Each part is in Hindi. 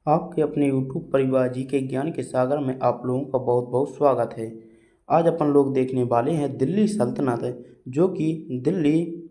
आपके अपने यूट्यूब परिवार जी के ज्ञान के सागर में आप लोगों का बहुत बहुत स्वागत है। आज अपन लोग देखने वाले हैं दिल्ली सल्तनत, जो कि दिल्ली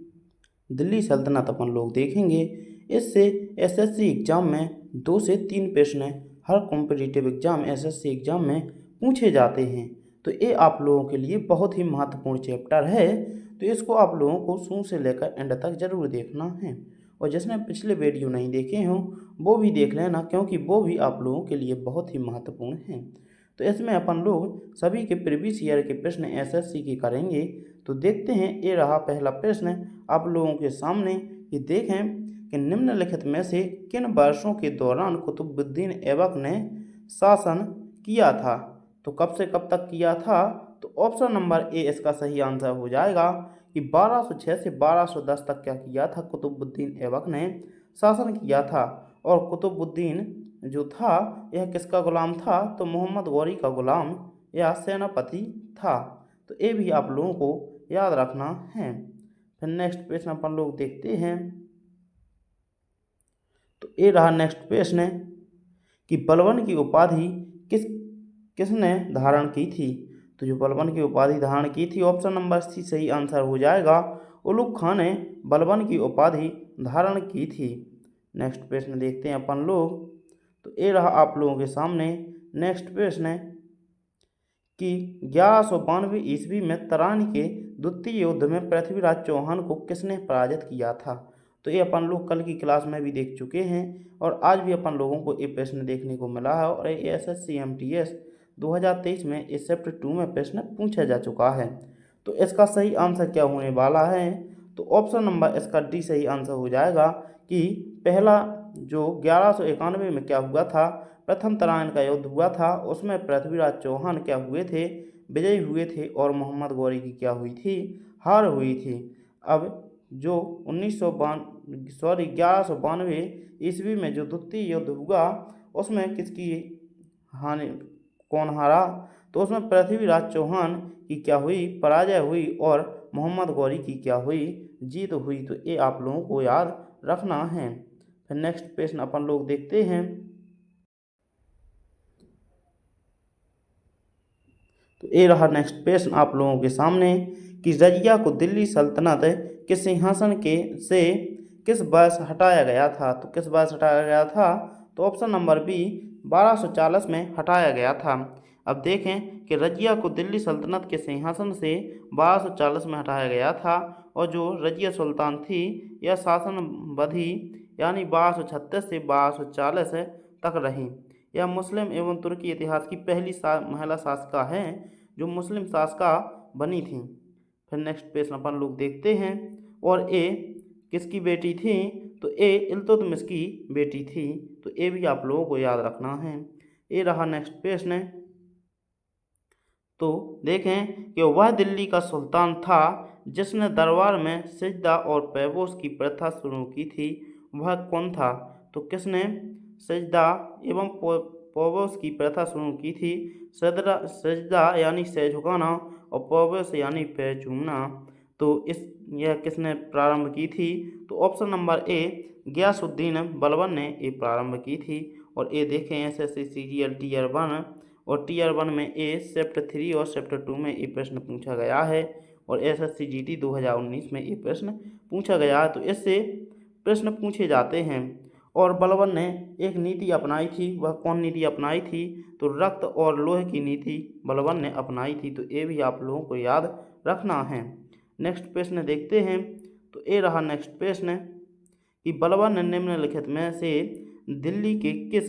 दिल्ली सल्तनत अपन लोग देखेंगे। इससे एसएससी एग्ज़ाम में 2 से 3 प्रश्न हर कॉम्पिटिटिव एग्ज़ाम एसएससी एग्ज़ाम में पूछे जाते हैं। तो ये आप लोगों के लिए बहुत ही महत्वपूर्ण चैप्टर है, तो इसको आप लोगों को शुरू से लेकर एंड तक ज़रूर देखना है। और जिसने पिछले वीडियो नहीं देखे हों वो भी देख लेना, क्योंकि वो भी आप लोगों के लिए बहुत ही महत्वपूर्ण हैं। तो इसमें अपन लोग सभी के प्रीवियस ईयर के प्रश्न एसएससी के करेंगे। तो देखते हैं, ये रहा पहला प्रश्न आप लोगों के सामने कि देखें कि निम्नलिखित में से किन वर्षों के दौरान कुतुबुद्दीन ऐबक ने शासन किया था। तो कब से कब तक किया था, तो ऑप्शन नंबर ए इसका सही आंसर हो जाएगा कि 1206 से 1210 तक क्या किया था, कुतुबुद्दीन ऐबक ने शासन किया था। और कुतुबुद्दीन जो था यह किसका गुलाम था, तो मोहम्मद गौरी का गुलाम या सेनापति था। तो ये भी आप लोगों को याद रखना है। फिर नेक्स्ट प्रश्न अपन लोग देखते हैं। तो ये रहा नेक्स्ट प्रश्न कि बलबन की उपाधि किसने धारण की थी। तो जो बलबन की उपाधि धारण की थी, ऑप्शन नंबर सी सही आंसर हो जाएगा। उलुग खान ने बलबन की उपाधि धारण की थी। नेक्स्ट प्रश्न देखते हैं अपन लोग। तो ये रहा आप लोगों के सामने नेक्स्ट प्रश्न कि 1192 ईस्वी में तराइन के द्वितीय युद्ध में पृथ्वीराज चौहान को किसने पराजित किया था। तो ये अपन लोग कल की क्लास में भी देख चुके हैं और आज भी अपन लोगों को ये प्रश्न देखने को मिला है। और ये एसएससी एमटीएस 2023 में इस चैप्टर 2 में प्रश्न पूछा जा चुका है। तो इसका सही आंसर क्या होने वाला है, तो ऑप्शन नंबर इसका डी सही आंसर हो जाएगा कि पहला जो 1191 में क्या हुआ था, प्रथम तराइन का युद्ध हुआ था, उसमें पृथ्वीराज चौहान क्या हुए थे, विजयी हुए थे और मोहम्मद गौरी की क्या हुई थी, हार हुई थी। अब जो 1192 ईस्वी में जो द्वितीय युद्ध हुआ उसमें किसकी हानि, कौन हारा, तो उसमें पृथ्वीराज चौहान की क्या हुई, पराजय हुई और मोहम्मद गौरी की क्या हुई, जीत हुई। तो ये आप लोगों को याद रखना है। फिर नेक्स्ट प्रश्न अपन लोग देखते हैं। तो ये रहा नेक्स्ट प्रश्न आप लोगों के सामने कि रजिया को दिल्ली सल्तनत के सिंहासन के से किस वर्ष हटाया गया था। तो किस वर्ष हटाया गया था, तो ऑप्शन नंबर बी 1240 में हटाया गया था। अब देखें कि रजिया को दिल्ली सल्तनत के सिंहासन से 1240 में हटाया गया था और जो रजिया सुल्तान थी यह शासनवधि यानी 1236 से 1240 तक रही। यह मुस्लिम एवं तुर्की इतिहास की पहली महिला शासिका है जो मुस्लिम शासिका बनी थी। फिर नेक्स्ट प्रश्न अपन लोग देखते हैं। और ए किसकी बेटी थी, तो ए इल्तुतमिश की बेटी थी। तो ए भी आप लोगों को याद रखना है। ये रहा नेक्स्ट प्रश्न। तो देखें कि वह दिल्ली का सुल्तान था जिसने दरबार में सिजदा और पैबोस की प्रथा शुरू की थी, वह कौन था। तो किसने सिजदा एवं पैबोस की प्रथा शुरू की थी, सजदा यानी सर झुकाना और पैबोस यानी पैर चूमना। तो यह किसने प्रारंभ की थी, तो option number A Ghiyasuddin Balban ने ये प्रारंभ की थी। और ये देखें एसएससी सीजीएल टीयर 1 और टीयर 1 में ए चैप्टर 3 और चैप्टर 2 में ये प्रश्न पूछा गया है और एसएससी जीडी 2019 में ये प्रश्न पूछा गया है। तो इससे प्रश्न पूछे जाते हैं। और बलबन ने एक नीति अपनाई थी, वह कौन नीति अपनाई थी, तो रक्त और लोह की नीति बलबन ने अपनाई थी। तो ये भी आप लोगों को याद रखना है। नेक्स्ट प्रश्न देखते हैं। तो ये रहा नेक्स्ट प्रश्न कि बलबन ने निम्नलिखित में से दिल्ली के किस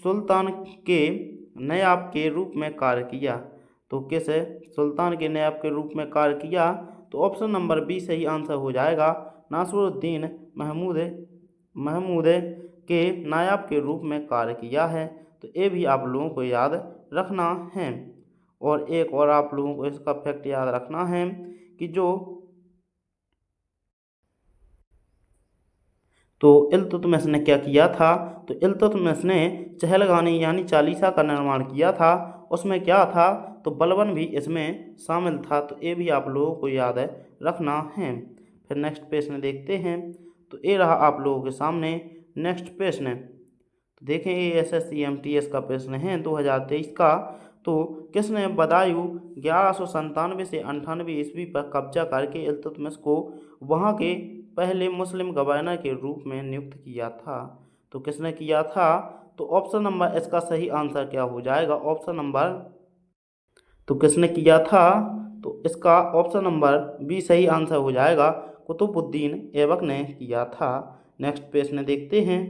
सुल्तान के नायब के रूप में कार्य किया। तो किस सुल्तान के नायब के रूप में कार्य किया, तो ऑप्शन नंबर बी सही आंसर हो जाएगा। नासिरुद्दीन महमूद के नायब के रूप में कार्य किया है। तो ये भी आप लोगों को याद रखना है। और एक और आप लोगों को इसका फैक्ट याद रखना है कि जो तो इल्तुतमिश ने क्या किया था, तो इल्तुतमिश ने चहलगानी यानी चालीसा का निर्माण किया था। उसमें क्या था, तो बलबन भी इसमें शामिल था। तो ये भी आप लोगों को याद रखना है। फिर नेक्स्ट प्रश्न देखते हैं। तो ये रहा आप लोगों के सामने नेक्स्ट प्रश्न तो देखें ये एसएससी एमटीएस का प्रश्न है 2023 का। तो किसने बदायूं 1197 से 98 ईस्वी पर कब्जा करके इल्तुतमिश को वहां के पहले मुस्लिम गवर्नर के रूप में नियुक्त किया था? तो किसने किया था? तो ऑप्शन नंबर इसका सही आंसर क्या हो जाएगा? ऑप्शन नंबर, तो किसने किया था? तो इसका ऑप्शन नंबर बी सही आंसर हो जाएगा, कुतुबुद्दीन ऐबक ने किया था। नेक्स्ट प्रश्न देखते हैं।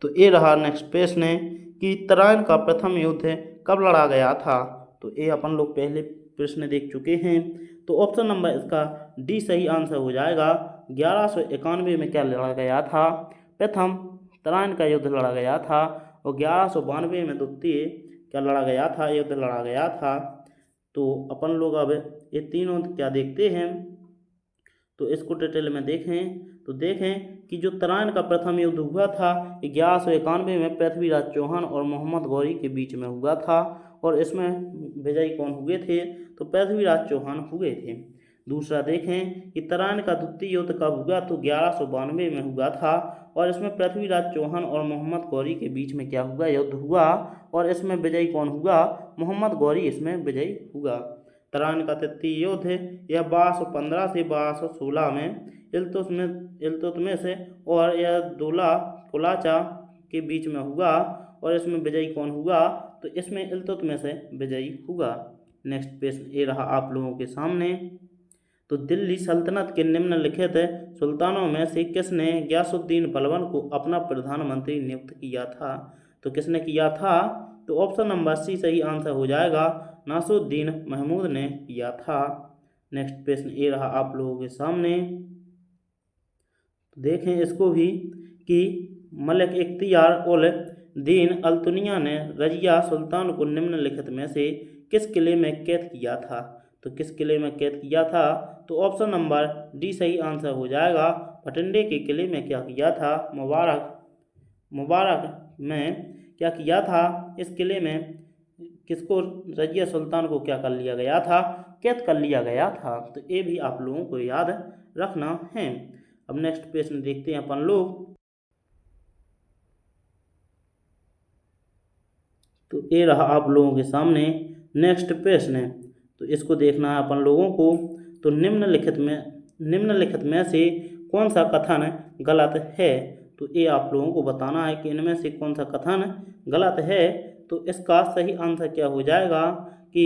तो ये रहा नेक्स्ट प्रश्न कि तराइन का प्रथम युद्ध कब लड़ा गया था? तो ये अपन लोग पहले प्रश्न देख चुके हैं। तो ऑप्शन नंबर इसका डी सही आंसर हो जाएगा। 1191 में क्या लड़ा गया था? प्रथम तराइन का युद्ध लड़ा गया था। और 1192 में द्वितीय क्या लड़ा गया था? युद्ध लड़ा गया था। तो अपन लोग अब ये तीनों क्या देखते हैं, तो इसको डिटेल में देखें। तो देखें कि जो तराइन का प्रथम युद्ध हुआ था 1191 में पृथ्वीराज चौहान और मोहम्मद गौरी के बीच में हुआ था। और इसमें विजयी कौन हुए थे? तो पृथ्वीराज चौहान हुए थे। दूसरा देखें कि तराइन का द्वितीय युद्ध कब हुआ? तो 1192 में हुआ था। और इसमें पृथ्वीराज चौहान और मोहम्मद गौरी के बीच में क्या हुआ? युद्ध हुआ। और इसमें विजयी कौन हुआ? मोहम्मद गौरी इसमें विजयी हुआ। तराइन का तृतीय युद्ध यह 1215 से 1216 में इल्तुतमिश और यदुल्ला कुलाचा के बीच में हुआ। और इसमें विजयी कौन हुआ? तो इसमें इल्तुतमिश विजयी हुआ। नेक्स्ट प्रश्न ये रहा आप लोगों के सामने। तो दिल्ली सल्तनत के निम्नलिखित सुल्तानों में से किसने गयासुद्दीन बलबन को अपना प्रधानमंत्री नियुक्त किया था? तो किसने किया था? तो ऑप्शन नंबर सी सही आंसर हो जाएगा, नासुद्दीन महमूद ने किया था। नेक्स्ट प्रश्न ये रहा आप लोगों के सामने। देखें इसको भी कि मलिक इख्तियार उल दीन अल्तुनिया ने रजिया सुल्तान को निम्नलिखित में से किस किले में कैद किया था? तो किस किले में कैद किया था? तो ऑप्शन नंबर डी सही आंसर हो जाएगा, भटिंडे के किले में क्या किया था? मुबारक में क्या किया था? इस किले में किसको, रजिया सुल्तान को क्या कर लिया गया था? कैद कर लिया गया था। तो ये भी आप लोगों को याद रखना है। अब नेक्स्ट प्रश्न देखते हैं अपन लोग। तो ये रहा आप लोगों के सामने नेक्स्ट प्रश्न। तो इसको देखना है अपन लोगों को। तो निम्नलिखित में से कौन सा कथन गलत है? तो ये आप लोगों को बताना है कि इनमें से कौन सा कथन गलत है। तो इसका सही आंसर क्या हो जाएगा कि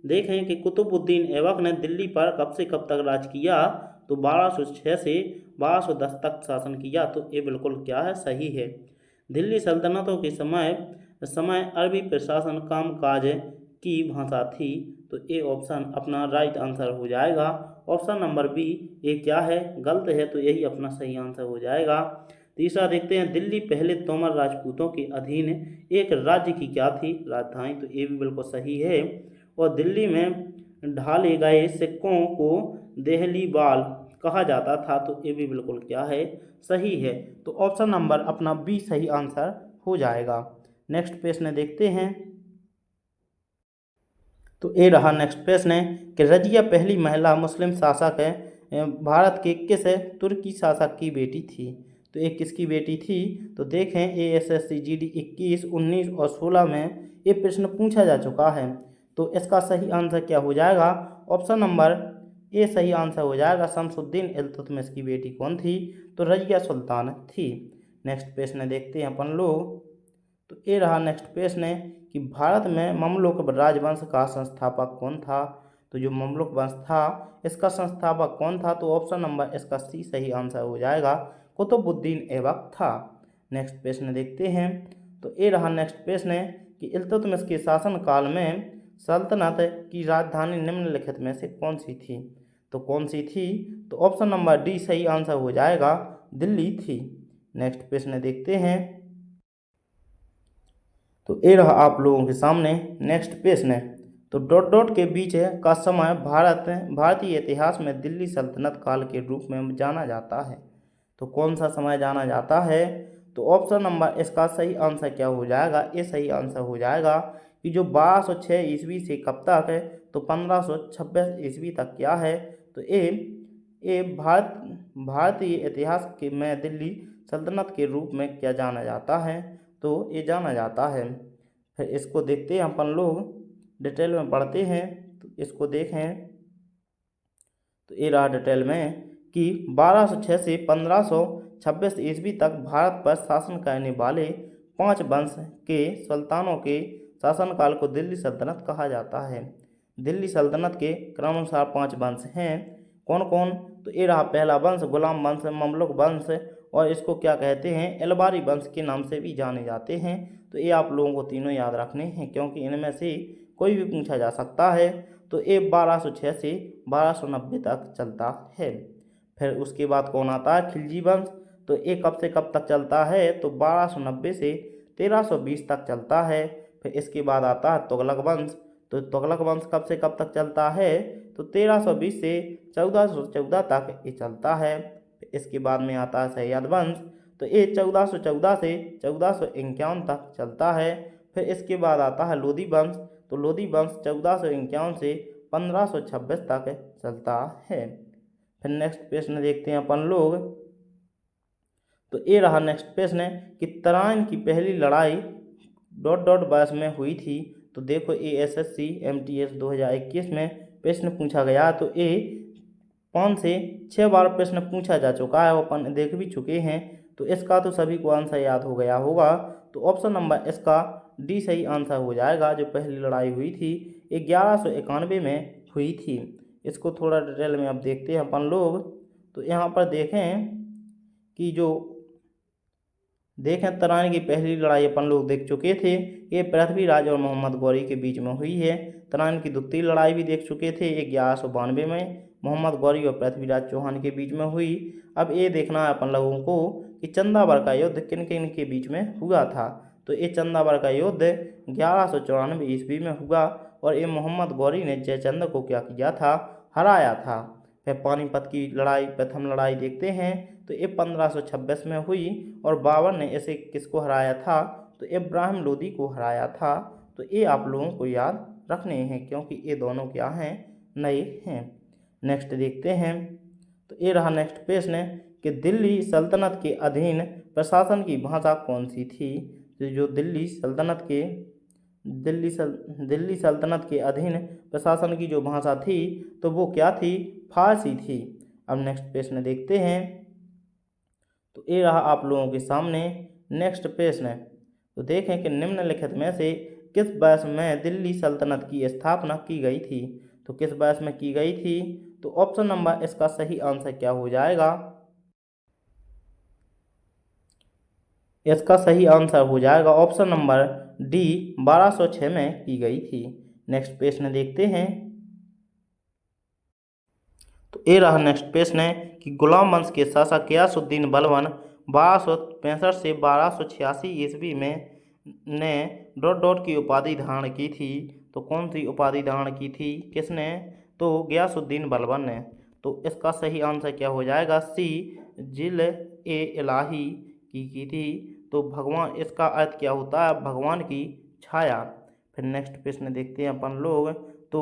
देखें कि कुतुबुद्दीन ऐबक ने दिल्ली पर कब से कब तक राज किया? तो 1206 से 1210 तक शासन किया। तो ये बिल्कुल क्या है? सही है। दिल्ली सल्तनतों के समय अरबी प्रशासन कामकाज की भाषा थी। तो ये ऑप्शन अपना राइट आंसर हो जाएगा। ऑप्शन नंबर बी ये क्या है? गलत है। तो यही अपना सही आंसर हो जाएगा। तीसरा देखते हैं, दिल्ली पहले तोमर राजपूतों के अधीन एक राज्य की क्या थी? राजधानी। तो ये भी बिल्कुल सही है। और दिल्ली में ढाले गए सिक्कों को देहली बाल कहा जाता था। तो ये भी बिल्कुल क्या है? सही है। तो ऑप्शन नंबर अपना बी सही आंसर हो जाएगा। नेक्स्ट प्रश्न देखते हैं। तो ये रहा नेक्स्ट प्रश्न है कि रजिया पहली महिला मुस्लिम शासक है भारत के किस तुर्की शासक की बेटी थी? तो ये किसकी बेटी थी? तो देखें एएसएससी जीडी 21, 19 और 16 में ये प्रश्न पूछा जा चुका है। तो इसका सही आंसर क्या हो जाएगा? ऑप्शन नंबर ए सही आंसर हो जाएगा, शमसुद्दीन इल्तुतमिश की बेटी कौन थी? तो रजिया सुल्तान थी। नेक्स्ट प्रश्न देखते हैं अपन लोग। तो ये रहा नेक्स्ट प्रश्न है कि भारत में ममलुक राजवंश का संस्थापक कौन था? तो जो ममलुक वंश था इसका संस्थापक कौन था? तो ऑप्शन नंबर इसका सी सही आंसर हो जाएगा, कुतुबुद्दीन ऐबक था। नेक्स्ट प्रश्न देखते हैं। तो ये रहा नेक्स्ट प्रश्न है कि इल्तुतमिश के शासनकाल में सल्तनत की राजधानी निम्नलिखित में से कौन सी थी? तो कौन सी थी? तो ऑप्शन नंबर डी सही आंसर हो जाएगा, दिल्ली थी। नेक्स्ट प्रश्न देखते हैं। तो ये रहा आप लोगों के सामने नेक्स्ट प्रश्न है। तो डॉट डॉट के बीच का समय भारतीय इतिहास में दिल्ली सल्तनत काल के रूप में जाना जाता है। तो कौन सा समय जाना जाता है? तो ऑप्शन नंबर इसका सही आंसर क्या हो जाएगा? ये सही आंसर हो जाएगा कि जो 1206 ईस्वी से कब तक है? तो 1526 ईस्वी तक क्या है? तो ये भारतीय इतिहास के में दिल्ली सल्तनत के रूप में क्या जाना जाता है, तो ये जाना जाता है। फिर इसको देखते हैं अपन लोग, डिटेल में पढ़ते हैं। तो इसको देखें तो ये रहा डिटेल में कि 1206 से 1526 ईस्वी तक भारत पर शासन करने वाले 5 वंश के सुल्तानों के शासनकाल को दिल्ली सल्तनत कहा जाता है। दिल्ली सल्तनत के क्रमानुसार 5 वंश हैं। कौन कौन? तो ये रहा पहला वंश गुलाम वंश, ममलुक वंश, और इसको क्या कहते हैं, एलबारी वंश के नाम से भी जाने जाते हैं। तो ये आप लोगों को तीनों याद रखने हैं, क्योंकि इनमें से कोई भी पूछा जा सकता है। तो ये 1206 से 1290 तक चलता है। फिर उसके बाद कौन आता है, खिलजी वंश। तो ये कब से कब तक चलता है, तो 1290 से 1320 तक चलता है। फिर इसके बाद आता है तुगलक वंश। तो तुगलक वंश कब से कब तक चलता है, तो 1320 से 1414 तक ये चलता है। फिर इसके बाद में आता है सैयद वंश। तो ये 1414 से 1451 तक चलता है। फिर इसके बाद आता है लोधी वंश। तो लोधी वंश 1451 से 1526 तक चलता है। फिर नेक्स्ट प्रश्न देखते हैं अपन लोग। तो ये रहा नेक्स्ट प्रश्न कि तराइन की पहली लड़ाई ... वर्ष में हुई थी। तो देखो ASSC MTS 2021 में प्रश्न पूछा गया। तो ये 5 से 6 बार प्रश्न पूछा जा चुका है, अपन देख भी चुके हैं। तो इसका तो सभी को आंसर याद हो गया होगा। तो ऑप्शन नंबर इसका डी सही आंसर हो जाएगा। जो पहली लड़ाई हुई थी 1191 में हुई थी। इसको थोड़ा डिटेल में अब देखते हैं अपन लोग। तो यहाँ पर देखें कि जो तराइन की पहली लड़ाई अपन लोग देख चुके थे, ये पृथ्वीराज और मोहम्मद गौरी के बीच में हुई है। तराइन की द्वितीय लड़ाई भी देख चुके थे 1192 में, मोहम्मद गौरी और पृथ्वीराज चौहान के बीच में हुई। अब ये देखना है अपन लोगों को कि चंदावर का युद्ध किन किन के बीच में हुआ था। तो ये चंदावर का युद्ध 1194 ईस्वी में हुआ, और ये मोहम्मद गौरी ने जयचंद को क्या किया था, हराया था। फिर पानीपत की लड़ाई, प्रथम लड़ाई देखते हैं। तो ये 1526 में हुई, और बाबर ने इसे किसको हराया था, तो इब्राहिम लोदी को हराया था। तो ये आप लोगों को याद रखने हैं, क्योंकि ये दोनों क्या हैं, नए हैं। नेक्स्ट देखते हैं। तो ये रहा नेक्स्ट प्रश्न कि दिल्ली सल्तनत के अधीन प्रशासन की भाषा कौन सी थी। तो जो दिल्ली सल्तनत के अधीन प्रशासन की जो भाषा थी, तो वो क्या थी, फारसी थी। अब नेक्स्ट प्रश्न देखते हैं। तो ये रहा आप लोगों के सामने नेक्स्ट प्रश्न। तो देखें कि निम्नलिखित में से किस वर्ष में दिल्ली सल्तनत की स्थापना की गई थी। तो किस वर्ष में की गई थी, तो ऑप्शन नंबर इसका सही आंसर क्या हो जाएगा, इसका सही आंसर हो जाएगा ऑप्शन नंबर डी 1206 में की गई थी। नेक्स्ट प्रश्न देखते हैं। तो ये रहा नेक्स्ट प्रश्न है कि गुलाम वंश के शासक गयासुद्दीन बलबन 1265 से 1286 ईस्वी में ने ... की उपाधि धारण की थी। तो कौन सी उपाधि धारण की थी, किसने, तो गयासुद्दीन बलबन ने। तो इसका सही आंसर क्या हो जाएगा, सी जिल-ए-इलाही की थी। तो भगवान, इसका अर्थ क्या होता है, भगवान की छाया। फिर नेक्स्ट प्रश्न देखते हैं अपन लोग। तो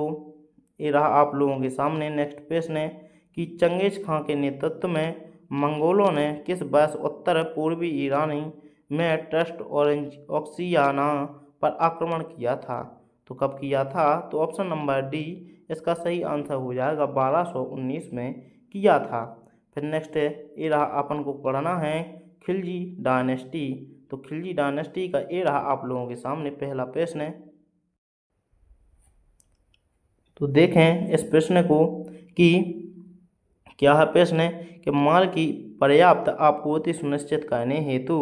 ये रहा आप लोगों के सामने नेक्स्ट प्रश्न है कि चंगेज खां के नेतृत्व में मंगोलों ने किस वर्ष उत्तर पूर्वी ईरानी में ट्रस्ट ऑक्सियाना पर आक्रमण किया था। तो कब किया था, तो ऑप्शन नंबर डी इसका सही आंसर हो जाएगा 1219 में किया था। फिर नेक्स्ट ये रहा अपन को पढ़ना है खिलजी डायनेस्टी। तो खिलजी डायनेस्टी का ये रहा आप लोगों के सामने पहला प्रश्न। तो देखें इस प्रश्न को कि क्या है प्रश्न कि माल की पर्याप्त आपूर्ति सुनिश्चित करने हेतु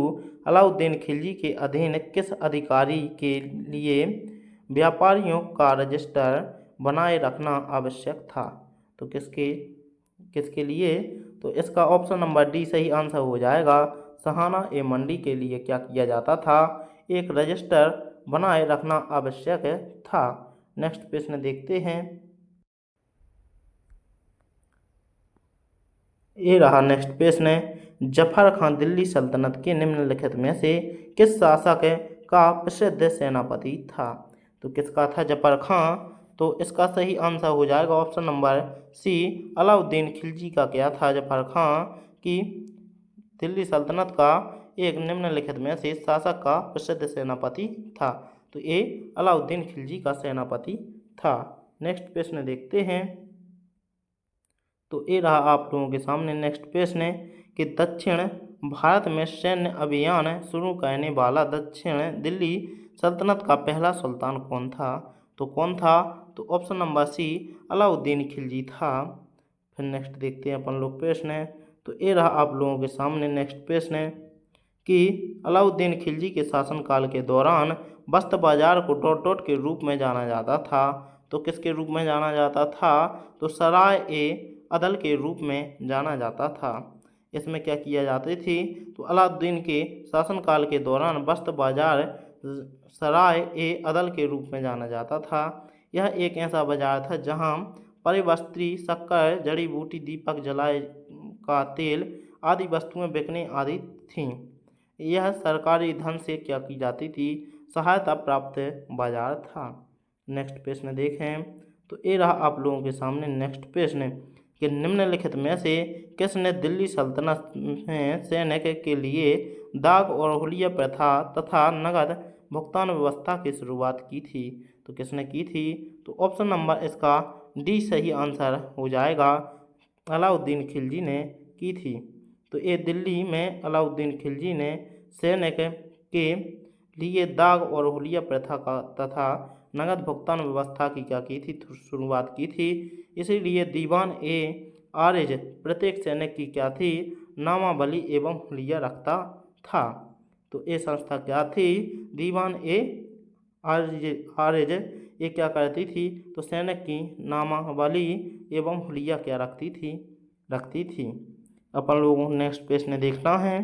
अलाउद्दीन खिलजी के अधीन किस अधिकारी के लिए व्यापारियों का रजिस्टर बनाए रखना आवश्यक था। तो किसके लिए, तो इसका ऑप्शन नंबर डी सही आंसर हो जाएगा। सहाना ए मंडी के लिए क्या किया जाता था, एक रजिस्टर बनाए रखना आवश्यक था। नेक्स्ट प्रश्न देखते हैं। ये रहा नेक्स्ट प्रश्न। जफर खान दिल्ली सल्तनत के निम्नलिखित में से किस शासक का प्रसिद्ध सेनापति था। तो किसका था, जफर खां। तो इसका सही आंसर हो जाएगा option number C Alauddin Khilji का क्या था, जफर खां की दिल्ली सल्तनत का एक निम्नलिखित में से शासक का प्रसिद्ध सेनापति था? तो ये अलाउद्दीन खिलजी का सेनापति था। नेक्स्ट प्रश्न देखते हैं। तो ये रहा आप लोगों के सामने नेक्स्ट प्रश्न कि दक्षिण भारत में सैन्य अभियान शुरू करने वाला दक्षिण दिल्ली सल्तनत का पहला सुल्तान कौन था? तो कौन था? तो option number C Alauddin Khilji था। फिर नेक्स्ट देखते हैं अपन लोग प्रश्न। तो ये रहा आप लोगों के सामने नेक्स्ट प्रश्न कि अलाउद्दीन खिलजी के शासनकाल के दौरान बस्त बाजार को डॉट डॉट के रूप में जाना जाता था। तो किसके रूप में जाना जाता था? तो सराय ए अदल के रूप में जाना जाता था। इसमें क्या किया जाती थी? तो अलाउद्दीन के शासनकाल के दौरान बस्त बाजार सराय ए अदल के रूप में जाना जाता था। यह एक ऐसा बाजार था जहां परिवस्त्री, शक्कर, जड़ी बूटी, दीपक जलाए का तेल आदि वस्तुएं बिकने आदि थीं। यह सरकारी धन से क्या की जाती थी? सहायता प्राप्त बाजार था। नेक्स्ट प्रश्न देखें। तो ये रहा आप लोगों के सामने नेक्स्ट प्रश्न कि निम्नलिखित में से किसने दिल्ली सल्तनत में सैनिक के लिए दाग और हुलिया प्रथा तथा नगद भुगतान व्यवस्था की शुरुआत की थी? तो किसने की थी? तो ऑप्शन नंबर इसका डी सही आंसर हो जाएगा। अलाउद्दीन खिलजी ने की थी। तो ये दिल्ली में अलाउद्दीन खिलजी ने सैनिक के लिए दाग और हुलिया प्रथा का तथा नगद भुगतान व्यवस्था की क्या की थी? शुरुआत की थी। इसीलिए दीवान ए आरिज प्रत्येक सैनिक की क्या थी? नामावली एवं हुलिया रखता था। तो ये संस्था क्या थी? दीवान ए आरिज ये क्या करती थी? तो सैनिक की नामावली एवं हुलिया क्या रखती थी। अपन लोगों को नेक्स्ट प्रश्न देखना है।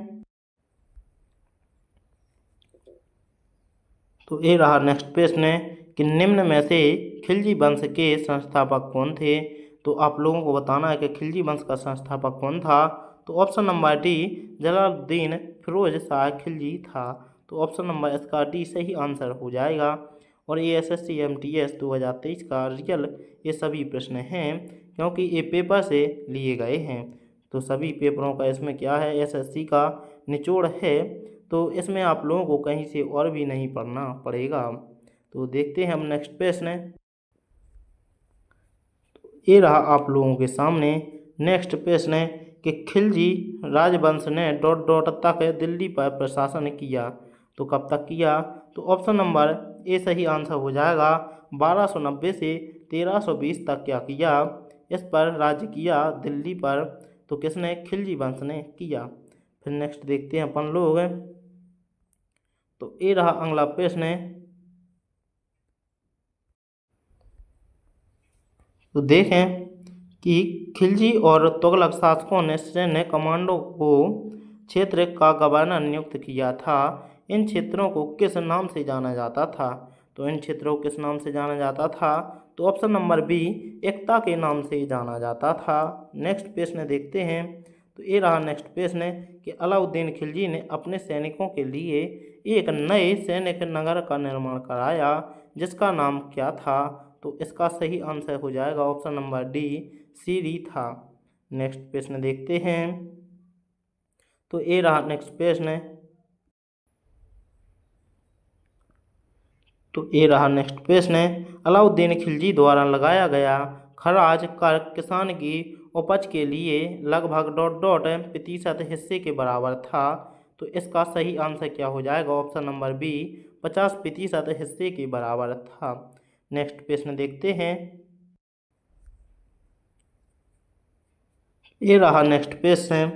तो ये रहा नेक्स्ट प्रश्न कि निम्न में से खिलजी वंश के संस्थापक कौन थे? तो आप लोगों को बताना है कि खिलजी वंश का संस्थापक कौन था। तो option number D Jalaluddin Firoz Shah Khilji था। तो ऑप्शन नंबर इसका डी सही आंसर हो जाएगा। और ये SSC MTS 2023 का रियल ये सभी प्रश्न हैं क्योंकि ये पेपर से लिए गए हैं। तो सभी पेपरों का इसमें क्या है? SSC का निचोड़ है। तो इसमें आप लोगों को कहीं से और भी नहीं पढ़ना पड़ेगा। तो देखते हैं हम नेक्स्ट प्रश्न। ये रहा आप लोगों के सामने नेक्स्ट प्रश्न कि खिलजी राजवंश ने डॉट डॉट तक दिल्ली पर प्रशासन किया। तो कब तक किया? तो ऑप्शन नंबर ए सही आंसर हो जाएगा। 1290 से 1320 तक क्या किया? इस पर राज्य किया दिल्ली पर। तो किसने? खिलजी वंश ने किया। फिर नेक्स्ट देखते हैं अपन लोग। तो ये रहा अगला प्रश्न। तो देखें कि खिलजी और तुगलक शासकों ने सैन्य कमांडो को क्षेत्र का गवर्नर नियुक्त किया था। इन क्षेत्रों को किस नाम से जाना जाता था? तो इन क्षेत्रों को किस नाम से जाना जाता था? तो ऑप्शन नंबर बी एकता के नाम से जाना जाता था। नेक्स्ट प्रश्न देखते हैं। तो ये रहा नेक्स्ट प्रश्न कि अलाउद्दीन खिलजी ने अपने सैनिकों के लिए एक नए सैनिक नगर का निर्माण कराया जिसका नाम क्या था? तो इसका सही आंसर हो जाएगा ऑप्शन नंबर डी सीरी था। नेक्स्ट प्रश्न देखते हैं। तो ये रहा नेक्स्ट प्रश्न। तो ये रहा नेक्स्ट प्रश्न। अलाउद्दीन खिलजी द्वारा लगाया गया खराज कर किसान की उपज के लिए लगभग डॉट डॉट प्रतिशत हिस्से के बराबर था। तो इसका सही आंसर क्या हो जाएगा? ऑप्शन नंबर बी 50% हिस्से के बराबर था। नेक्स्ट प्रश्न देखते हैं। ये रहा नेक्स्ट प्रश्न।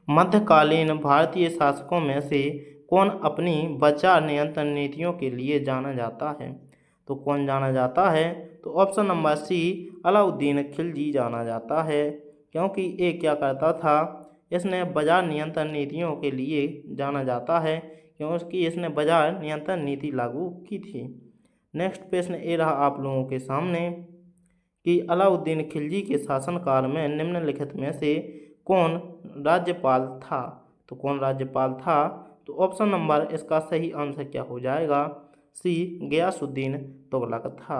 मध्यकालीन भारतीय शासकों में से कौन अपनी बाजार नियंत्रण नीतियों के लिए जाना जाता है? तो कौन जाना जाता है? तो option number C Alauddin Khilji जाना जाता है क्योंकि ये क्या करता था? इसने बाजार नियंत्रण नीतियों के लिए जाना जाता है क्योंकि इसने बाजार नियंत्रण नीति लागू की थी। नेक्स्ट प्रश्न ये रहा आप लोगों के सामने कि अलाउद्दीन खिलजी के शासनकाल में निम्नलिखित में से कौन राज्यपाल था? तो कौन राज्यपाल था? तो ऑप्शन नंबर इसका सही आंसर क्या हो जाएगा? सी गयासुद्दीन तुगलक था।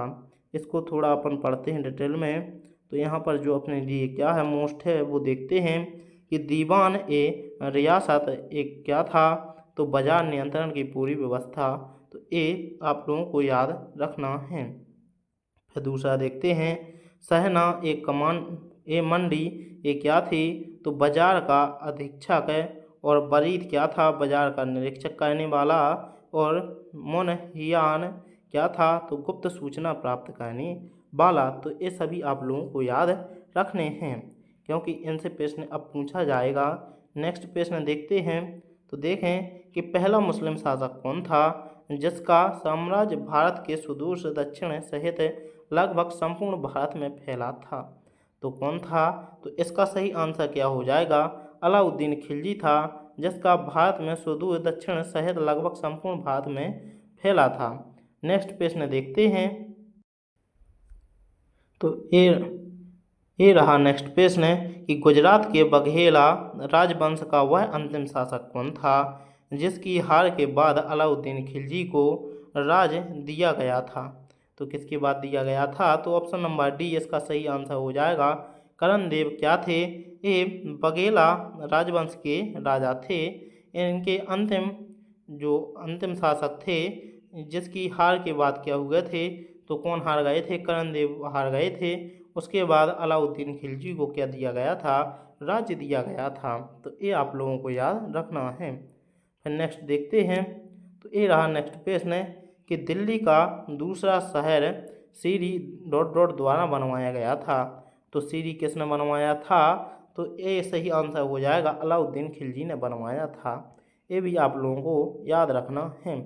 इसको थोड़ा अपन पढ़ते हैं डिटेल में। तो यहाँ पर जो अपने लिए क्या है मोस्ट है वो देखते हैं कि दीवान ए रियासत एक क्या था, तो बाजार नियंत्रण की पूरी व्यवस्था। तो ये आप लोगों को याद रखना है। फिर दूसरा देखते हैं, सहना एक कमान ए मंडी ये क्या थी, तो बाजार का अधीक्षक है। और बरीद क्या था, बाजार का निरीक्षक करने वाला। और मुनहियान क्या था, तो गुप्त सूचना प्राप्त करने वाला। तो ये सभी आप लोगों को याद रखने हैं, क्योंकि इनसे प्रश्न अब पूछा जाएगा। नेक्स्ट प्रश्न देखते हैं, तो देखें कि पहला मुस्लिम शासक कौन था जिसका साम्राज्य भारत के सुदूर से दक्षिण सहित लगभग संपूर्ण भारत में फैला था। तो कौन था, तो इसका सही आंसर क्या हो जाएगा, अलाउद्दीन खिलजी था, जिसका भारत में सुदूर दक्षिण सहित लगभग संपूर्ण भारत में फैला था। नेक्स्ट प्रश्न देखते हैं, तो ये रहा नेक्स्ट प्रश्न है कि गुजरात के बघेला राजवंश का वह अंतिम शासक कौन था जिसकी हार के बाद अलाउद्दीन खिलजी को राज दिया गया था। तो किसके बाद दिया गया था, तो ऑप्शन नंबर डी इसका सही आंसर हो जाएगा। करण देव क्या थे, ये बघेला राजवंश के राजा थे। इनके अंतिम शासक थे जिसकी हार के बाद क्या हुए थे, तो कौन हार गए थे, करण देव हार गए थे। उसके बाद अलाउद्दीन खिलजी को क्या दिया गया था, राज्य दिया गया था। तो ये आप लोगों को याद रखना है। फिर नेक्स्ट देखते हैं, तो ये रहा नेक्स्ट प्रश्न है कि दिल्ली का दूसरा शहर सीरी डॉट डॉट द्वारा बनवाया गया था। तो सीरी किसने बनवाया था, तो ये सही आंसर हो जाएगा, अलाउद्दीन खिलजी ने बनवाया था। ये भी आप लोगों को याद रखना है।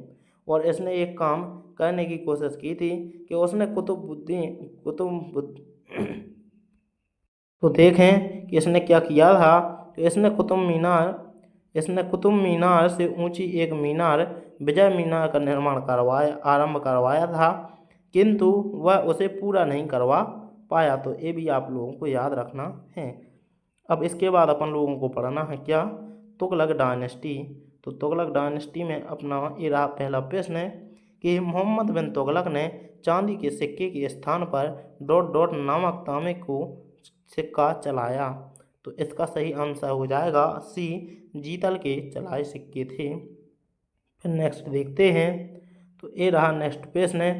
और इसने एक काम करने की कोशिश की थी कि उसने तो देखें कि इसने क्या किया था, तो इसने कुतुब मीनार से ऊंची एक मीनार विजय मीनार का निर्माण आरंभ करवाया था, किंतु वह उसे पूरा नहीं करवा पाया। तो ये भी आप लोगों को याद रखना है। अब इसके बाद अपन लोगों को पढ़ना है क्या, तुगलक डायनेस्टी। तो तुगलक डायनेस्टी में अपना ये रहा पहला प्रश्न है कि मोहम्मद बिन तुगलक ने चांदी के सिक्के के स्थान पर डॉट डॉट नामक तांबे को सिक्का चलाया। तो इसका सही आंसर हो जाएगा सी, जीतल के चलाए सिक्के थे। फिर नेक्स्ट देखते हैं, तो ये रहा नेक्स्ट प्रश्न है।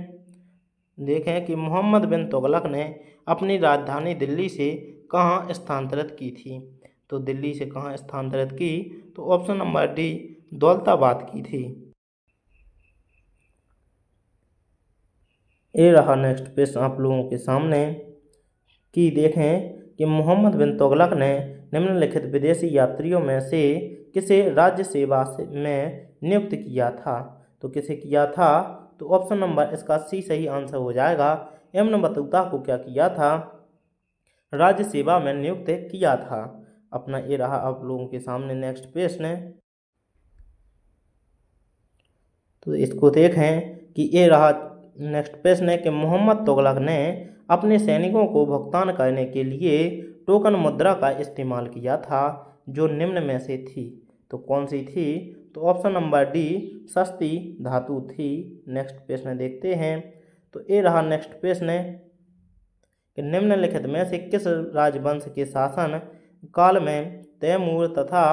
देखें कि मोहम्मद बिन तुगलक ने अपनी राजधानी दिल्ली से कहाँ स्थानांतरित की थी। तो दिल्ली से कहाँ स्थानांतरित की, तो ऑप्शन नंबर डी दौलताबाद की थी। ये रहा नेक्स्ट प्रश्न आप लोगों के सामने कि देखें कि मोहम्मद बिन तुगलक ने निम्नलिखित विदेशी यात्रियों में से किसे राज्य सेवा में नियुक्त किया था। तो किसे किया था, तो ऑप्शन नंबर इसका सी सही आंसर हो जाएगा। इब्न बतूता को क्या किया था, राज्य सेवा में नियुक्त किया था। अपना ये रहा आप लोगों के सामने नेक्स्ट प्रश्न। तो इसको देखें कि ये रहा नेक्स्ट प्रश्न है कि मोहम्मद तुगलक ने अपने सैनिकों को भुगतान करने के लिए टोकन मुद्रा का इस्तेमाल किया था जो निम्न में से थी। तो कौन सी थी, तो ऑप्शन नंबर डी सस्ती धातु थी। नेक्स्ट प्रश्न देखते हैं, तो ये रहा नेक्स्ट प्रश्न कि निम्नलिखित में से किस राजवंश के शासन काल में तैमूर तथा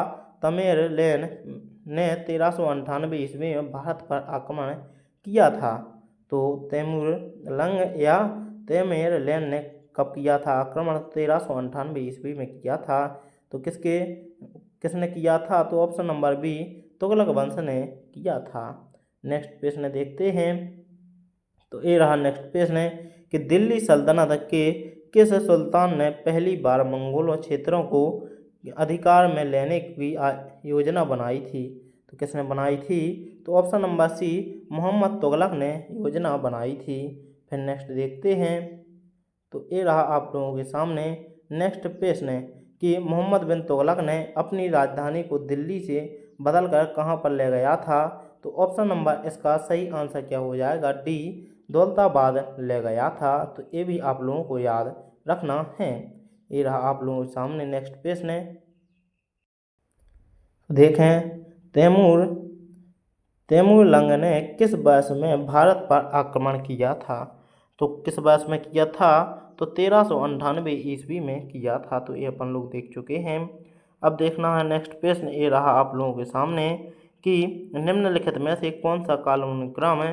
तमेरलेन ने 1398 ईस्वी में भारत पर आक्रमण किया था। तो तैमूर लंग या तैमेरलेन ने कब किया था आक्रमण, 1398 ईस्वी में किया था। तो किसने किया था, तो ऑप्शन नंबर बी तुगलक वंश ने किया था। नेक्स्ट प्रश्न देखते हैं, तो ये रहा नेक्स्ट प्रश्न है कि दिल्ली सल्तनत के किस सुल्तान ने पहली बार मंगोलों क्षेत्रों को अधिकार में लेने की योजना बनाई थी। तो किसने बनाई थी, तो option number C Muhammad Tughlaq ने योजना बनाई थी। फिर नेक्स्ट देखते हैं, तो ये रहा आप लोगों के सामने नेक्स्ट प्रश्न है कि मोहम्मद बिन तुगलक ने अपनी राजधानी को दिल्ली से बदलकर कहाँ पर ले गया था। तो ऑप्शन नंबर इसका सही आंसर क्या हो जाएगा, डी दौलताबाद ले गया था। तो ये भी आप लोगों को याद रखना है। ये रहा आप लोगों के सामने नेक्स्ट प्रश्न है। देखें तैमूर लंग ने किस वर्ष में भारत पर आक्रमण किया था। तो किस वर्ष में किया था, तो 1398 ईस्वी में किया था। तो ये अपन लोग देख चुके हैं। अब देखना है नेक्स्ट प्रश्न ये रहा आप लोगों के सामने कि निम्नलिखित में से कौन सा कालानुक्रम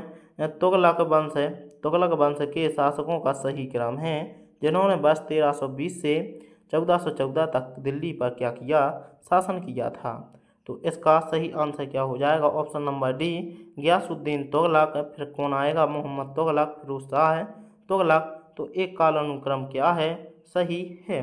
तुगलक वंश के शासकों का सही क्रम है जिन्होंने वर्ष 1320 से 1414 तक दिल्ली पर क्या किया, शासन किया था। तो इसका सही आंसर क्या हो जाएगा, option number D Ghiyasuddin Tughlaq, फिर कौन आएगा मोहम्मद तुगलक, फिरोज शाह तुगलक। तो एक कालानुक्रम क्या है, सही है।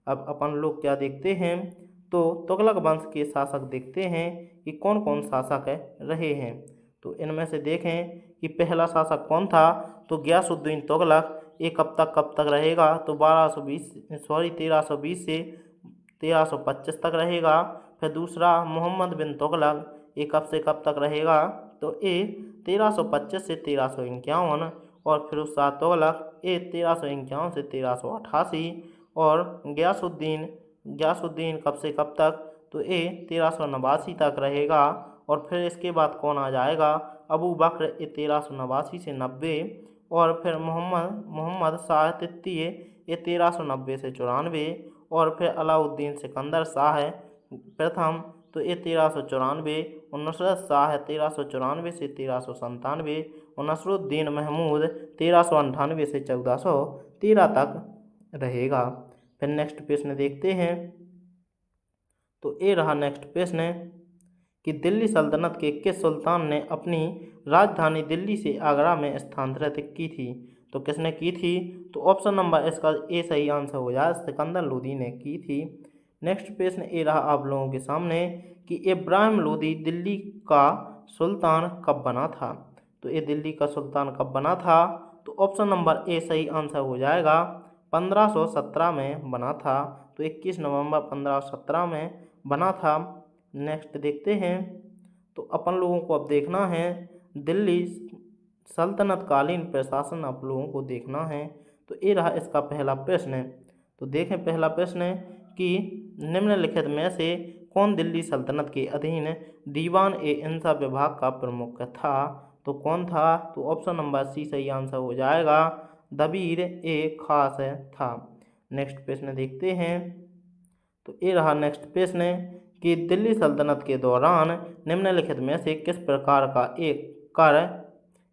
अब अपन लोग क्या देखते हैं, तो तुगलक वंश के शासक देखते हैं कि कौन कौन शासक रहे हैं। तो इनमें से देखें कि पहला शासक कौन था, तो गयासुद्दीन तुगलक। ये कब तक रहेगा, तो 1320 से 1325 तक रहेगा। फिर दूसरा मोहम्मद बिन तुगलक, ये कब से कब तक रहेगा, तो ये 1325 से 1351। और फिरोज शाह तुगलक, ये 1351 से 1388। और गयासुद्दीन कब से कब तक, तो ये 1389 तक रहेगा। और फिर इसके बाद कौन आ जाएगा, अबू बकर, ये 1389 से 90। और फिर मोहम्मद शाह तृतीय, ये 1390 से 94। और फिर अलाउद्दीन सिकंदर शाह प्रथम, तो ये 1394। और नुसरत शाह 1394 से 1397। और नसरुद्दीन महमूद 1398 से 1413 तक रहेगा। फिर नेक्स्ट प्रश्न देखते हैं, तो ये रहा नेक्स्ट प्रश्न कि दिल्ली सल्तनत के किस सुल्तान ने अपनी राजधानी दिल्ली से आगरा में स्थानांतरित की थी। तो किसने की थी, तो ऑप्शन नंबर इसका ए सही आंसर हो जाए, सिकंदर लोदी ने की थी। नेक्स्ट प्रश्न ये रहा आप लोगों के सामने कि इब्राहिम लोदी दिल्ली का सुल्तान कब बना था। तो ये दिल्ली का सुल्तान कब बना था, तो ऑप्शन नंबर ए सही आंसर हो जाएगा, 1517 में बना था। तो 21 नवंबर 1517 में बना था। नेक्स्ट देखते हैं, तो अपन लोगों को अब देखना है दिल्ली सल्तनत कालीन प्रशासन, आप लोगों को देखना है। तो ये रहा इसका पहला प्रश्न। तो देखें पहला प्रश्न कि निम्नलिखित में से कौन दिल्ली सल्तनत के अधीन दीवान ए इंसा विभाग का प्रमुख था। तो कौन था, तो ऑप्शन नंबर सी सही आंसर हो जाएगा, दबीर ए खास था। नेक्स्ट प्रश्न देखते हैं, तो ये रहा नेक्स्ट प्रश्न कि दिल्ली सल्तनत के दौरान निम्नलिखित में से किस प्रकार का एक कर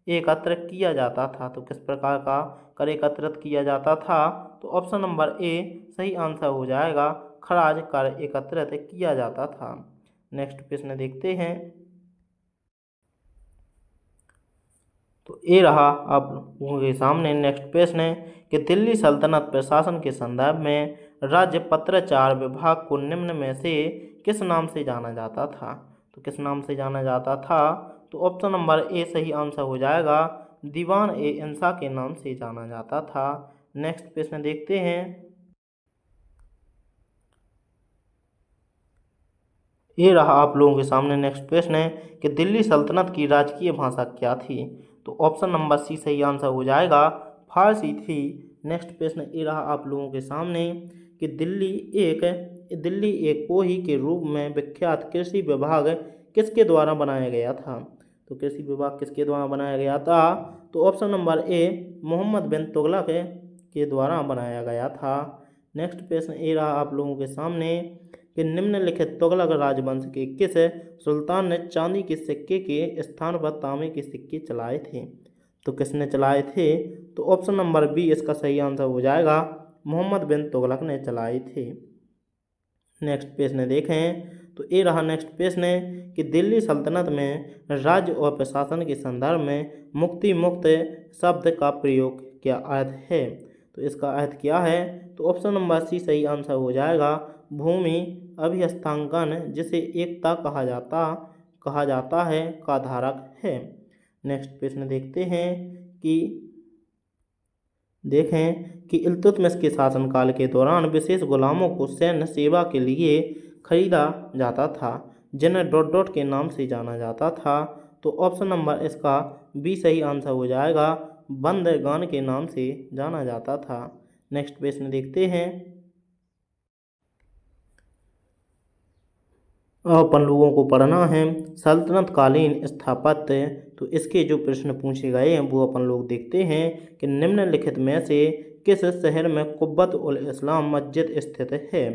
एकत्र किया जाता था। तो किस प्रकार का कर एकत्रित किया जाता था, तो ऑप्शन नंबर ए सही आंसर हो जाएगा, खराज कर एकत्रित किया जाता था। नेक्स्ट प्रश्न देखते हैं, तो ये रहा आप लोगों के सामने नेक्स्ट प्रश्न कि दिल्ली सल्तनत प्रशासन के संदर्भ में राज्य पत्राचार विभाग को निम्न में से किस नाम से जाना जाता था। तो किस नाम से जाना जाता था, तो ऑप्शन नंबर ए सही आंसर हो जाएगा, दीवान ए इंसा के नाम से जाना जाता था। नेक्स्ट प्रश्न देखते हैं, ये रहा आप लोगों के सामने नेक्स्ट प्रश्न है कि दिल्ली सल्तनत की राजकीय भाषा क्या थी। तो ऑप्शन नंबर सी सही आंसर हो जाएगा, फारसी थी। नेक्स्ट प्रश्न ये रहा आप लोगों के सामने कि दिल्ली एक कोही के रूप में विख्यात कृषि विभाग किसके द्वारा बनाया गया था। तो कृषि विभाग किसके द्वारा बनाया गया था, तो ऑप्शन नंबर ए मोहम्मद बिन तुगलक के द्वारा बनाया गया था। नेक्स्ट प्रश्न ये रहा आप लोगों के सामने कि निम्नलिखित तुगलक राजवंश के किस सुल्तान ने चांदी के सिक्के के स्थान पर तांबे के सिक्के चलाए थे। तो किसने चलाए थे, तो ऑप्शन नंबर बी इसका सही आंसर हो जाएगा, मोहम्मद बिन तुगलक ने चलाए थे। नेक्स्ट प्रश्न देखें, तो ये रहा नेक्स्ट प्रश्न कि दिल्ली सल्तनत में राज्य और प्रशासन के संदर्भ में मुक्ति मुक्त शब्द का प्रयोग क्या अर्थ है। तो इसका अर्थ क्या है, तो ऑप्शन नंबर सी सही आंसर हो जाएगा, भूमि अभिहस्तांकन जिसे एकता कहा जाता है का धारक है। नेक्स्ट प्रश्न देखते हैं कि इल्तुतमिश के शासनकाल के दौरान विशेष गुलामों को सैन्य सेवा के लिए खरीदा जाता था जिन्हें डॉट डॉट के नाम से जाना जाता था। तो ऑप्शन नंबर इसका बी सही आंसर हो जाएगा, बंदरगान के नाम से जाना जाता था। नेक्स्ट प्रश्न देखते हैं, अपन लोगों को पढ़ना है सल्तनत कालीन स्थापत्य। तो इसके जो प्रश्न पूछे गए हैं वो अपन लोग देखते हैं कि निम्नलिखित में से किस शहर में कुब्बत उल इस्लाम मस्जिद स्थित है।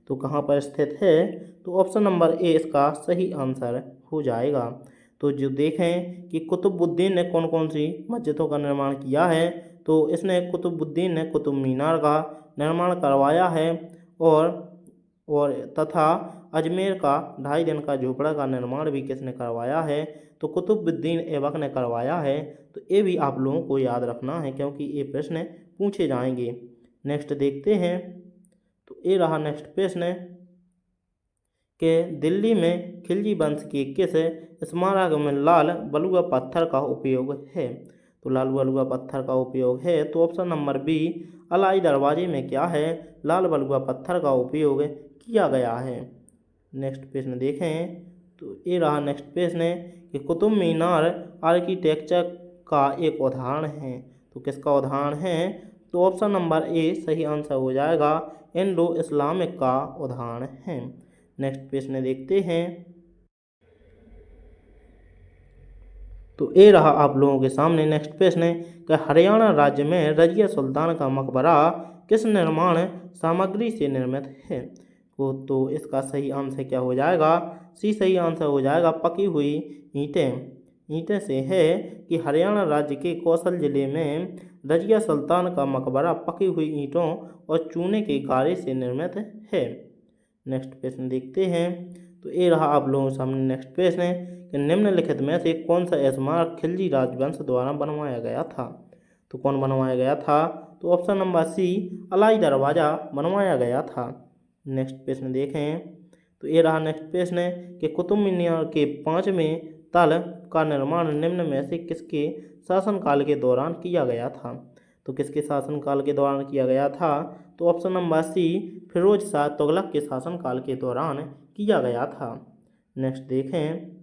तो कहाँ पर स्थित है, तो ऑप्शन नंबर ए इसका सही आंसर हो जाएगा। तो जो देखें कि कुतुबुद्दीन ने कौन कौन सी मस्जिदों का निर्माण किया है, तो इसने कुतुबुद्दीन ने कुतुब मीनार का निर्माण करवाया है, और तथा अजमेर का 2.5 दिन का झोपड़ा का निर्माण भी किसने करवाया है, तो कुतुबुद्दीन ऐबक ने करवाया है। तो ये भी आप लोगों को याद रखना है क्योंकि ये प्रश्न पूछे जाएंगे। नेक्स्ट देखते हैं, तो ये रहा नेक्स्ट प्रश्न कि दिल्ली में खिलजी वंश के किस स्मारक में लाल बलुआ पत्थर का उपयोग है, तो लाल बलुआ पत्थर का उपयोग है, तो ऑप्शन नंबर बी अलाई दरवाजे में क्या है, लाल बलुआ पत्थर का उपयोग किया गया है। नेक्स्ट प्रश्न देखें, तो ये रहा नेक्स्ट प्रश्न कि कुतुब मीनार आर्किटेक्चर का एक उदाहरण है, तो किसका उदाहरण है, तो ऑप्शन नंबर ए सही आंसर हो जाएगा, इंडो इस्लामिक का उदाहरण है। नेक्स्ट प्रश्न देखते हैं, तो ये रहा आप लोगों के सामने नेक्स्ट प्रश्न कि हरियाणा राज्य में रजिया सुल्तान का मकबरा किस निर्माण सामग्री से निर्मित है, तो इसका सही आंसर क्या हो जाएगा, सी सही आंसर हो जाएगा, पकी हुई ईंटें से है कि हरियाणा राज्य के कौशल जिले में रजिया सुल्तान का मकबरा पकी हुई ईंटों और चूने के गारे से निर्मित है। नेक्स्ट प्रश्न देखते हैं, तो ये रहा आप लोगों के सामने नेक्स्ट प्रश्न है कि निम्नलिखित में से कौन सा स्मारक खिलजी राजवंश द्वारा बनवाया गया था, तो कौन बनवाया गया था, तो ऑप्शन नंबर सी अलाई दरवाज़ा बनवाया गया था। नेक्स्ट प्रश्न देखें, तो ये रहा नेक्स्ट प्रश्न है कि कुतुब मीनार के 5वें तल का निर्माण निम्न में से किसके शासनकाल के दौरान किया गया था, तो किसके शासनकाल के दौरान किया गया था, तो option number C Firoz Shah Tughlaq के शासनकाल के दौरान किया गया था। नेक्स्ट देखें,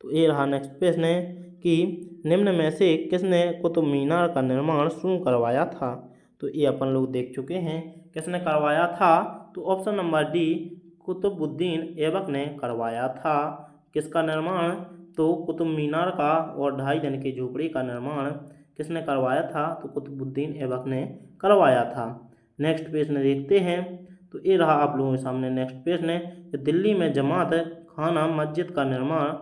तो ये रहा नेक्स्ट प्रश्न है कि निम्न में से किसने कुतुब मीनार का निर्माण शुरू करवाया था, तो ये अपन लोग देख चुके हैं किसने करवाया था, तो option number D Qutubuddin Aibak ने करवाया था। किसका निर्माण, तो कुतुब मीनार का और 2.5 दिन के झोपड़ी का निर्माण किसने करवाया था, तो कुतुबुद्दीन ऐबक ने करवाया था। नेक्स्ट प्रश्न देखते हैं, तो ये रहा आप लोगों के सामने नेक्स्ट प्रश्न है कि दिल्ली में जमात खाना मस्जिद का निर्माण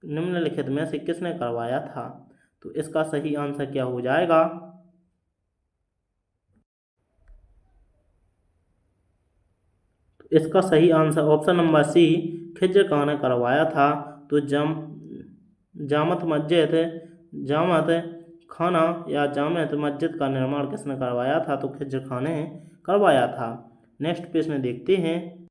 निम्नलिखित में से किसने करवाया था, तो इसका सही आंसर क्या हो जाएगा, तो इसका सही answer option number C Khizr Khan ने करवाया था। तो जामत खाना या जामत मस्जिद का निर्माण किसने करवाया था, तो खिज्र खान ने करवाया था। नेक्स्ट प्रश्न देखते हैं,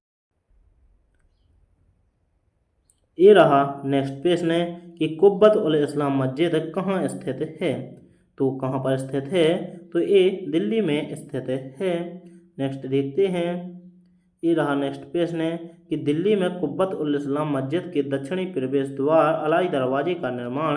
ये रहा नेक्स्ट प्रश्न है कि कुब्बत उल इस्लाम मस्जिद कहाँ स्थित है, तो कहाँ पर स्थित है, तो ये दिल्ली में स्थित है। नेक्स्ट देखते हैं, ये रहा नेक्स्ट प्रश्न है कि दिल्ली में कुब्बत उल इस्लाम मस्जिद के दक्षिणी प्रवेश द्वार अलाई दरवाजे का निर्माण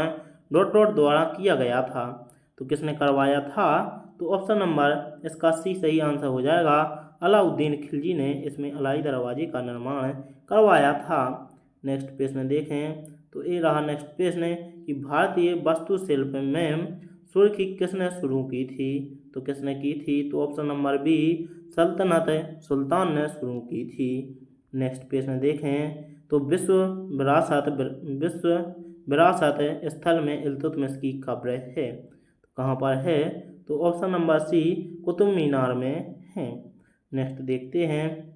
डॉट डॉट द्वारा किया गया था, तो किसने करवाया था, तो ऑप्शन नंबर इसका सी सही आंसर हो जाएगा, अलाउद्दीन खिलजी ने इसमें अलाई दरवाजे का निर्माण करवाया था। नेक्स्ट प्रश्न देखें, तो ये रहा नेक्स्ट प्रश्न है कि भारतीय वास्तुशिल्प में सुर्खी किसने शुरू की थी, तो किसने की थी, तो ऑप्शन नंबर बी सल्तनत सुल्तान ने शुरू की थी। नेक्स्ट प्रश्न देखें, तो विश्व विरासत स्थल में इल्तुतमिश की कब्र है, तो कहाँ पर है, तो ऑप्शन नंबर सी कुतुब मीनार में है। नेक्स्ट देखते हैं,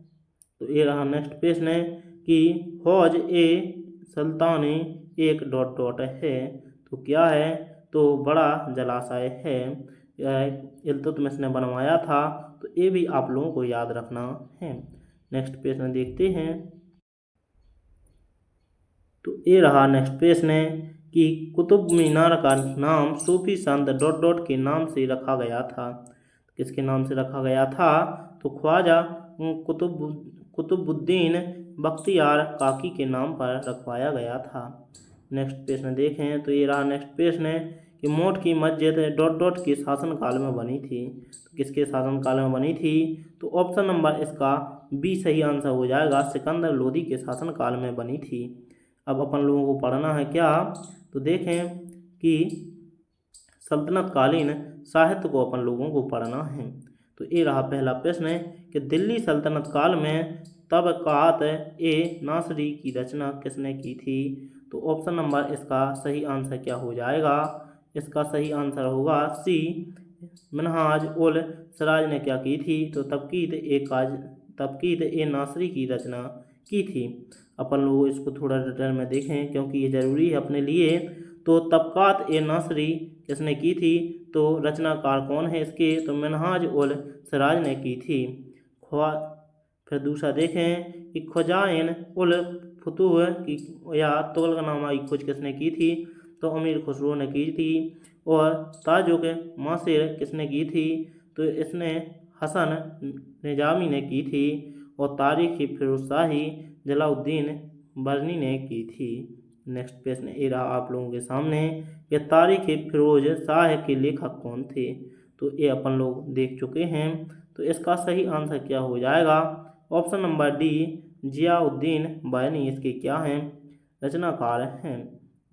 तो ये रहा नेक्स्ट प्रश्न है कि हौज ए सुल्तानी एक डॉट डॉट है, तो क्या है, तो बड़ा जलाशय है, यह इल्तुतमिश ने बनवाया था, तो ये भी आप लोगों को याद रखना है। नेक्स्ट प्रश्न देखते हैं, तो ये रहा नेक्स्ट प्रश्न है कि कुतुब मीनार का नाम सूफी संत डॉट डॉट के नाम से रखा गया था, किसके नाम से रखा गया था, तो ख्वाजा कुतुबुद्दीन बख्तियार काकी के नाम पर रखवाया गया था। नेक्स्ट प्रश्न देखें, तो ये रहा नेक्स्ट प्रश्न है कि मोट की मस्जिद डॉट डॉट के शासनकाल में बनी थी, तो किसके शासनकाल में बनी थी, तो ऑप्शन नंबर इसका बी सही आंसर हो जाएगा, सिकंदर लोदी के शासनकाल में बनी थी। अब अपन लोगों को पढ़ना है क्या, तो देखें कि सल्तनत कालीन साहित्य को अपन लोगों को पढ़ना है। तो ये रहा पहला प्रश्न कि दिल्ली सल्तनत काल में तबक़ात ए नासरी की रचना किसने की थी। तो ऑप्शन नंबर इसका सही आंसर क्या हो जाएगा, इसका सही आंसर होगा सी, मिनहाज उल सिराज ने क्या की थी, तो तबक़ीत ए नासरी की रचना की थी। अपन लोग इसको थोड़ा डिटेल में देखें क्योंकि ये ज़रूरी है अपने लिए। तो तबक़ात ए नासरी किसने की थी, तो रचनाकार कौन है इसके, तो मिनहाज उल सिराज ने की थी। फिर दूसरा देखें कि ख़ुजाइन उल फुतूह की या तुगलकनामा की खोज किसने की थी, तो अमीर खुसरो ने की थी। और ताजुक मासिर किसने की थी, तो इसने हसन निजामी ने की थी। और तारीख़ फिरोज़शाही जलालुद्दीन बरनी ने की थी। नेक्स्ट प्रश्न ये रहा आप लोगों के सामने कि तारीख़ फिरोज़ शाह के लेखक कौन थे। तो ये अपन लोग देख चुके हैं। तो इसका सही आंसर क्या हो जाएगा, ऑप्शन नंबर डी, जियाउद्दीन बयानी इसके क्या हैं, रचनाकार हैं।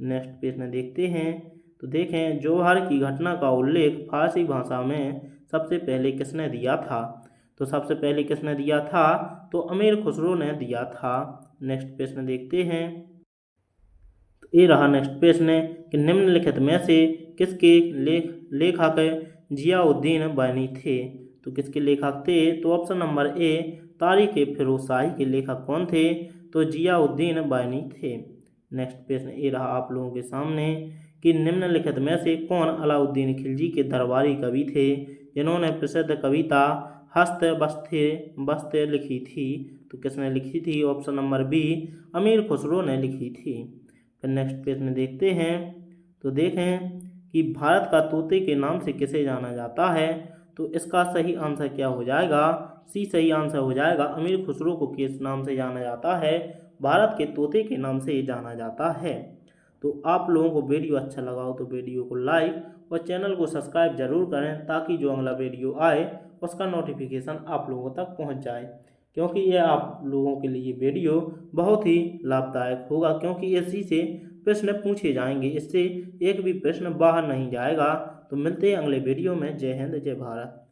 नेक्स्ट प्रश्न देखते हैं। तो देखें जौहर की घटना का उल्लेख फारसी भाषा में सबसे पहले किसने दिया था। तो सबसे पहले किसने दिया था, तो अमीर खुसरो ने दिया था। नेक्स्ट प्रश्न देखते हैं। तो ये रहा नेक्स्ट प्रश्न कि निम्नलिखित में से किसके लेखक जियाउद्दीन बयानी थे। तो किसके लेखक थे, तो ऑप्शन नंबर ए, तारीख़ फिरोज़शाही के लेखक कौन थे, तो जियाउद्दीन बयानी थे। नेक्स्ट प्रश्न ये रहा आप लोगों के सामने कि निम्नलिखित में से कौन अलाउद्दीन खिलजी के दरबारी कवि थे जिन्होंने प्रसिद्ध कविता हस्त बस्ते लिखी थी। तो किसने लिखी थी, ऑप्शन नंबर बी, अमीर खुसरो ने लिखी थी। फिर नेक्स्ट प्रश्न देखते हैं। तो देखें कि भारत का तोते के नाम से किसे जाना जाता है। तो इसका सही आंसर क्या हो जाएगा, सी सही आंसर हो जाएगा। अमीर खुसरो को किस नाम से जाना जाता है, भारत के तोते के नाम से जाना जाता है। तो आप लोगों को वीडियो अच्छा लगा हो तो वीडियो को लाइक और चैनल को सब्सक्राइब जरूर करें ताकि जो अगला वीडियो आए उसका नोटिफिकेशन आप लोगों तक पहुंच जाए, क्योंकि ये आप लोगों के लिए वीडियो बहुत ही लाभदायक होगा क्योंकि इसी से प्रश्न पूछे जाएंगे, इससे एक भी प्रश्न बाहर नहीं जाएगा। तो मिलते हैं अगले वीडियो में। जय हिंद, जय भारत।